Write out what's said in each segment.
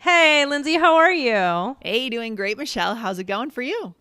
Hey, Lindsay, how are you? Hey, doing great, Michelle. How's it going for you?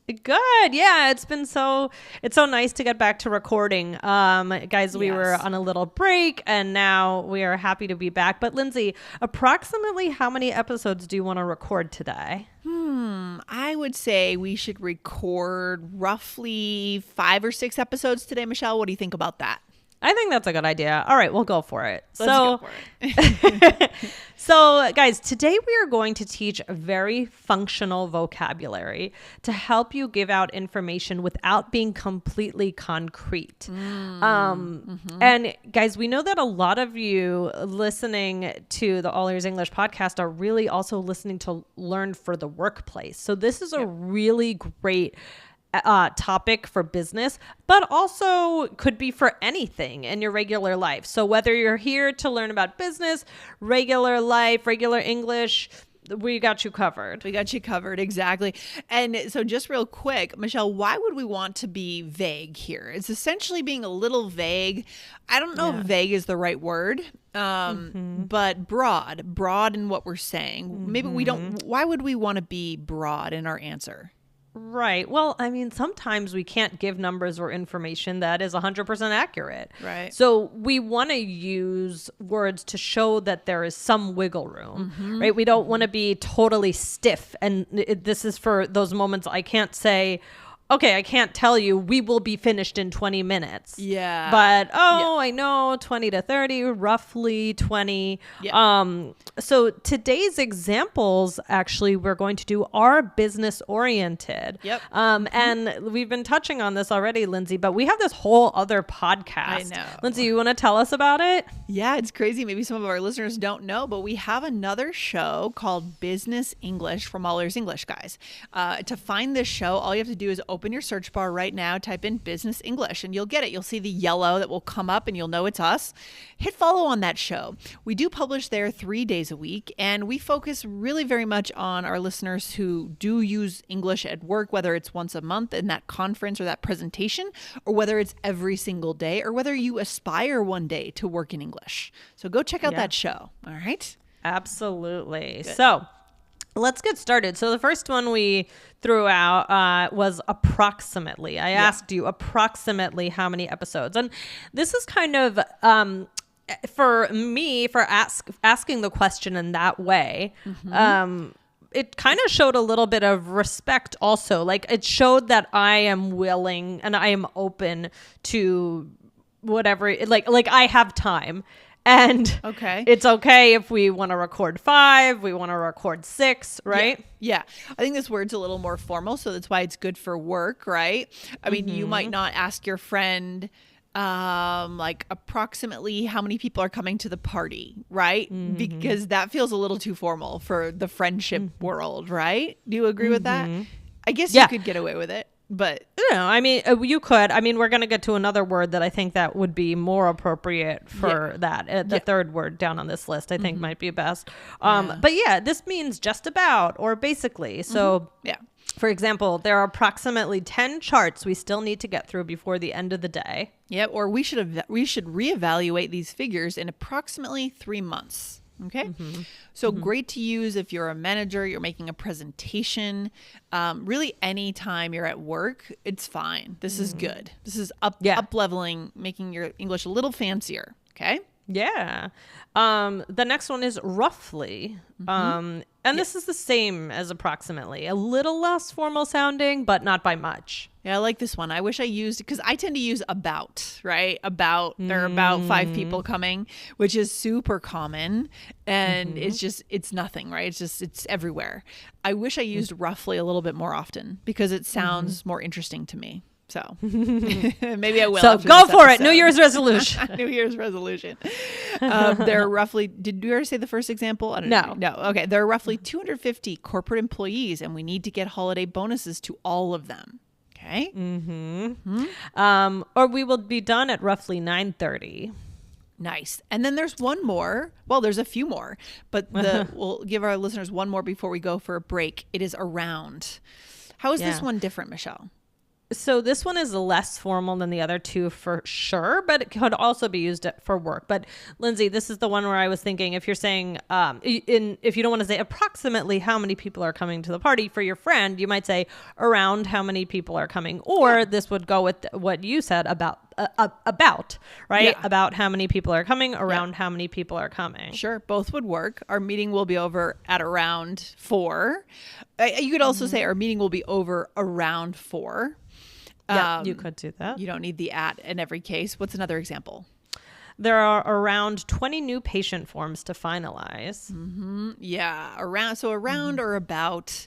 Good. Yeah, it's so nice to get back to recording. Guys, we were on a little break and now we are happy to be back. But Lindsay, approximately how many episodes do you want to record today? I would say we should record roughly 5 or 6 episodes today, Michelle. What do you think about that? I think that's a good idea. All right, we'll go for it. Let's go for it. So, guys, today we are going to teach very functional vocabulary to help you give out information without being completely concrete. And guys, we know that a lot of you listening to the All Ears English podcast are really also listening to learn for the workplace. So this is a really great topic for business, but also could be for anything in your regular life. So whether you're here to learn about business, regular life, regular English, we got you covered. We got you covered. Exactly. And so just real quick, Michelle, why would we want to be vague here? It's essentially being a little vague. I don't know if vague is the right word, but broad in what we're saying. Maybe we don't. Why would we want to be broad in our answer? Right. Well, I mean, sometimes we can't give numbers or information that is 100% accurate. Right. So we want to use words to show that there is some wiggle room, right? We don't want to be totally stiff. And this is for those moments I can't say, okay, I can't tell you we will be finished in 20 minutes. Yeah. But, I know 20 to 30, roughly 20. Yeah. So today's examples, actually, we're going to do are business oriented. Yep. And we've been touching on this already, Lindsay, but we have this whole other podcast. I know. Lindsay, you want to tell us about it? Yeah, it's crazy. Maybe some of our listeners don't know, but we have another show called Business English from All Ears English, guys. To find this show, all you have to do is open your search bar right now, type in Business English, and you'll get it. You'll see the yellow that will come up and you'll know it's us. Hit follow on that show. We do publish there 3 days a week, and we focus really very much on our listeners who do use English at work, whether it's once a month in that conference or that presentation, or whether it's every single day, or whether you aspire one day to work in English. So go check out that show. All right? Absolutely. Good. So let's get started. So the first one we threw out was approximately. I asked you approximately how many episodes. And this is kind of, for me, for asking the question in that way, it kind of showed a little bit of respect also. Like it showed that I am willing and I am open to whatever, like I have time. And it's okay if we want to record 5, we want to record 6, right? Yeah. I think this word's a little more formal, so that's why it's good for work, right? I mean, you might not ask your friend like approximately how many people are coming to the party, right? Because that feels a little too formal for the friendship world, right? Do you agree with that? I guess you could get away with it. But I mean, you could. I mean, we're going to get to another word that I think that would be more appropriate for that. The third word down on this list, I think might be best. But yeah, this means just about or basically. So for example, there are approximately 10 charts we still need to get through before the end of the day. Yeah, or we should reevaluate these figures in approximately 3 months. Okay. So great to use if you're a manager, you're making a presentation, really anytime you're at work, it's fine. This is good. This is up leveling, making your English a little fancier. Okay. Yeah. The next one is roughly. And this is the same as approximately, a little less formal sounding, but not by much. Yeah, I like this one. I wish I used, because I tend to use about, right? About, there are about 5 people coming, which is super common. And it's nothing, right? It's everywhere. I wish I used roughly a little bit more often because it sounds more interesting to me. So maybe I will. So go for it. New Year's resolution. New Year's resolution. There are roughly, did you already say the first example? I don't know. No. Okay. There are roughly 250 corporate employees and we need to get holiday bonuses to all of them. Okay. Or we will be done at roughly 9:30. Nice. And then there's one more. Well, there's a few more, but we'll give our listeners one more before we go for a break. It is around. How is this one different, Michelle? So this one is less formal than the other two for sure, but it could also be used for work. But Lindsay, this is the one where I was thinking, if you're saying, if you don't want to say approximately how many people are coming to the party for your friend, you might say around how many people are coming. Or this would go with what you said about, right? Yeah. About how many people are coming, around how many people are coming. Sure, both would work. Our meeting will be over at around 4. You could also say our meeting will be over around 4. Yeah, you could do that. You don't need the at in every case. What's another example? There are around 20 new patient forms to finalize. Yeah, around or about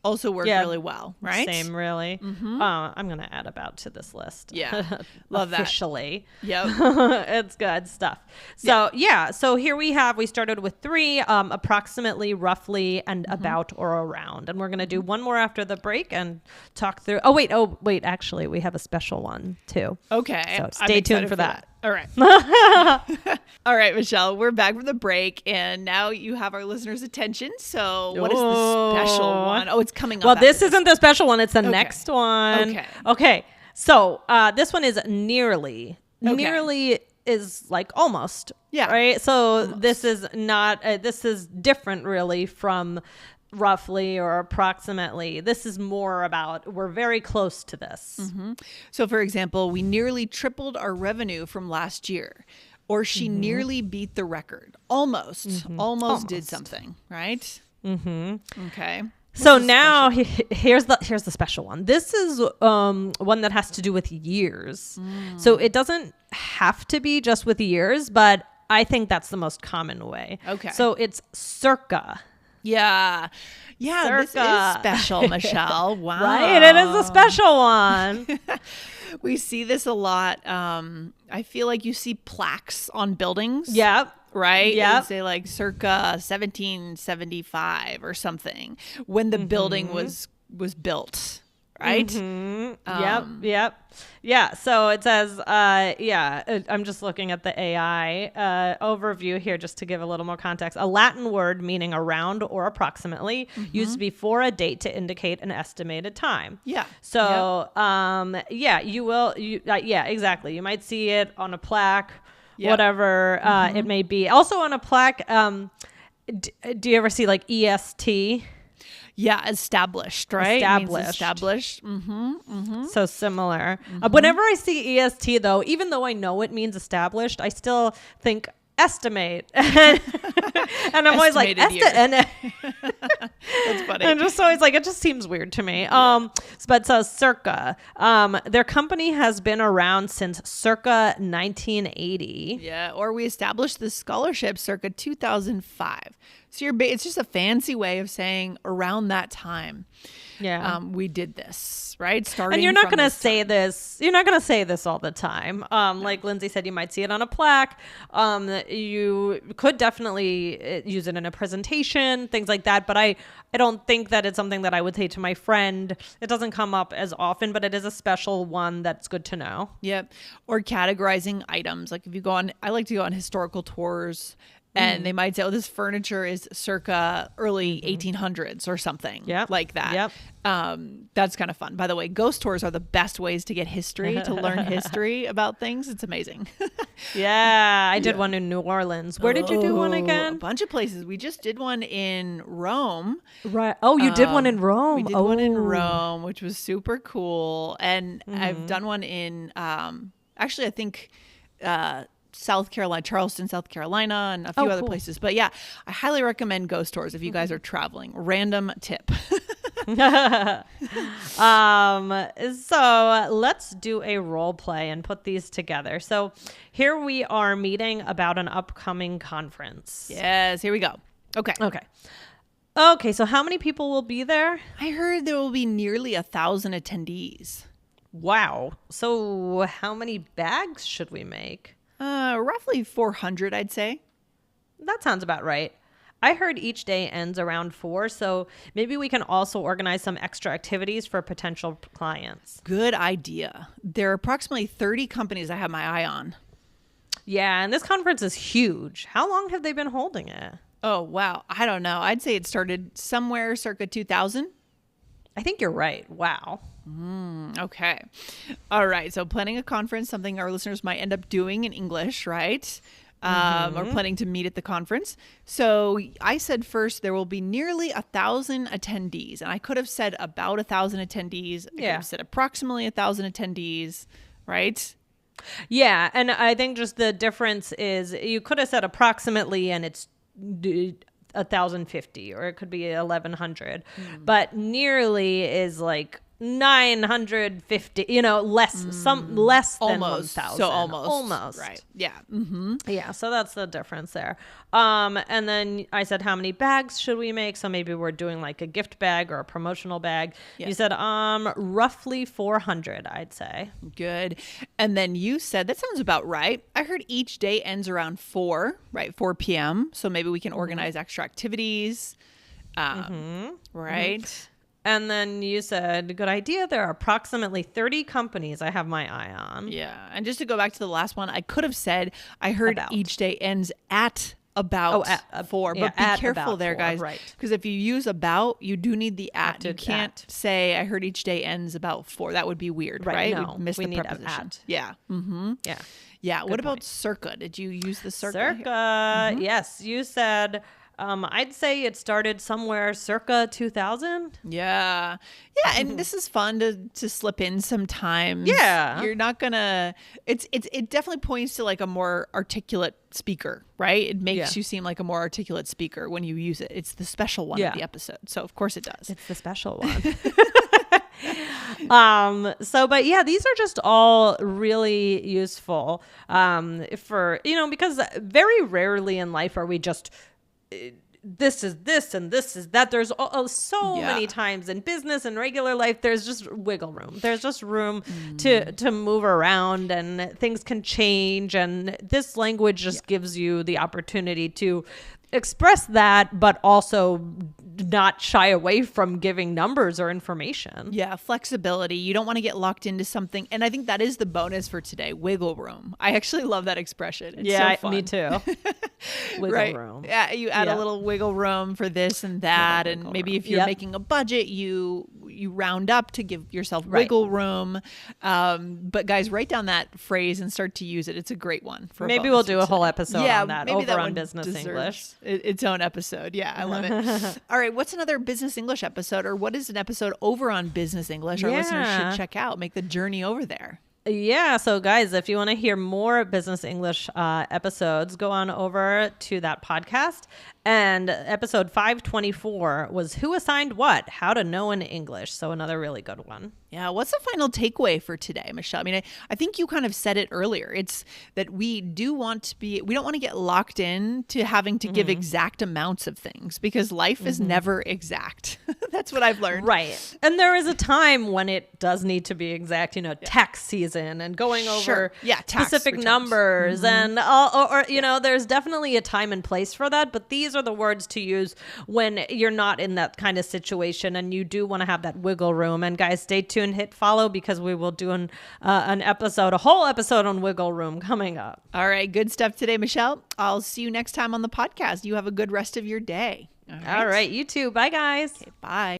also work really well, right? Same, really. I'm going to add about to this list. Yeah, love that. Officially. Yep. It's good stuff. So, so here we started with 3, approximately, roughly, and about or around. And we're going to do one more after the break and talk through. Oh, wait. Actually, we have a special one too. Okay. So stay tuned for that. All right. All right, Michelle, we're back from the break, and now you have our listeners' attention. So what is the special one? Oh, it's coming up. Well, this isn't the special one. It's the next one. Okay. So this one is nearly. Okay. Nearly is like almost. Yeah. Right? So this is not, this is different really from roughly or approximately. This is more about, we're very close to this. So, for example, we nearly tripled our revenue from last year, or she nearly beat the record. Almost did something, right? Okay. So now here's the special one. This is one that has to do with years. So it doesn't have to be just with years, but I think that's the most common way. Okay. So it's circa. Yeah. Yeah, this is special, Michelle. Wow. Right? It is a special one. We see this a lot. I feel like you see plaques on buildings. Yep. Right? Yep. They say like circa 1775 or something when the building was built. Right? Yep. Yeah. So it says, I'm just looking at the AI overview here just to give a little more context. A Latin word meaning around or approximately used before a date to indicate an estimated time. Yeah. So, you will, exactly. You might see it on a plaque, whatever it may be. Also on a plaque, do you ever see like EST? Yeah, established, right? Established. So similar. Whenever I see EST, though, even though I know it means established, I still think estimate. And I'm always like, That's funny. I'm just always like, it just seems weird to me. But so circa. Their company has been around since circa 1980. Yeah, or we established this scholarship circa 2005. So it's just a fancy way of saying around that time. Yeah. We did this, right? Starting and you're not from going to say this. You're not going to say this all the time. Like Lindsay said, you might see it on a plaque. You could definitely use it in a presentation, things like that. But I don't think that it's something that I would say to my friend. It doesn't come up as often, but it is a special one that's good to know. Yep. Or categorizing items. Like if you go on, I like to go on historical tours. And they might say, oh, this furniture is circa early 1800s or something like that. Yep. That's kind of fun. By the way, ghost tours are the best ways to get history, to learn history about things. It's amazing. I did one in New Orleans. Where did you do one again? A bunch of places. We just did one in Rome. Right. Oh, you did one in Rome. We did one in Rome, which was super cool. And I've done one in, actually, I think... South Carolina, Charleston, South Carolina, and a few other places. But yeah, I highly recommend ghost tours if you guys are traveling. Random tip. So let's do a role play and put these together. So here we are meeting about an upcoming conference. Yes, here we go. Okay, so how many people will be there? I heard there will be nearly 1,000 attendees. Wow. So how many bags should we make? Roughly 400, I'd say. That sounds about right. I heard each day ends around 4, so maybe we can also organize some extra activities for potential clients. Good idea. There are approximately 30 companies I have my eye on. Yeah, and this conference is huge. How long have they been holding it? Oh, wow. I don't know. I'd say it started somewhere circa 2000. I think you're right. Wow. Okay. All right. So planning a conference, something our listeners might end up doing in English, right? Or planning to meet at the conference. So I said first, there will be nearly 1,000 attendees. And I could have said about 1,000 attendees. I could have said approximately 1,000 attendees, right? Yeah. And I think just the difference is you could have said approximately and it's 1,050 or it could be 1,100. But nearly is like 950, less than Almost. 1,000. So almost. Almost. Right. Yeah. Mm-hmm. Yeah, so that's the difference there. And then I said, how many bags should we make? So maybe we're doing like a gift bag or a promotional bag. Yeah. You said roughly 400, I'd say. Good. And then you said, that sounds about right. I heard each day ends around 4, right? 4 p.m. So maybe we can organize extra activities. Right. And then you said, good idea. There are approximately 30 companies I have my eye on. Yeah. And just to go back to the last one, I could have said, I heard About. each day ends at about 4. But be careful there, guys. Right. Because if you use about, you do need the at. Have to You can't say, I heard each day ends about 4. That would be weird, right? No, We'd miss we the need preposition. at. Yeah. Mm-hmm. Yeah. Yeah. What about point. circa? Did you use the circa? Circa. Yes. You said, I'd say it started somewhere circa 2000. Yeah. Yeah. And this is fun to slip in sometimes. Yeah. You're not gonna, it definitely points to like a more articulate speaker, right? It makes you seem like a more articulate speaker when you use it. It's the special one of the episode. So of course it does. It's the special one. But yeah, these are just all really useful, for, because very rarely in life are we just, this is this and this is that. There's so many times in business and regular life, there's just wiggle room. There's just room to move around and things can change. And this language just gives you the opportunity to express that, but also not shy away from giving numbers or information. Yeah, flexibility. You don't want to get locked into something. And I think that is the bonus for today, wiggle room. I actually love that expression. It's so fun. Me too. Wiggle room. Yeah, you add a little wiggle room for this and that. And maybe if you're making a budget, you round up to give yourself wiggle room. But guys, write down that phrase and start to use it. It's a great one. Maybe we'll do a whole episode on that over on Business English. Its own episode. Yeah, I love it. All right, what's another Business English episode, or what is an episode over on Business English our listeners should check out? Make the journey over there. Yeah. So guys, if you want to hear more Business English episodes, go on over to that podcast. And episode 524 was Who Assigned What? How to Know in English. So another really good one. Yeah. What's the final takeaway for today, Michelle? I mean, I think you kind of said it earlier. It's that we don't want to get locked in to having to give exact amounts of things, because life is never exact. That's what I've learned. Right. And there is a time when it does need to be exact, tax season and going over specific numbers and there's definitely a time and place for that. But these are the words to use when you're not in that kind of situation and you do want to have that wiggle room. And guys, stay tuned, hit follow, because we will do a whole episode on wiggle room coming up. All right. Good stuff today, Michelle. I'll see you next time on the podcast. You have a good rest of your day. All right. You too. Bye, guys. Okay, bye.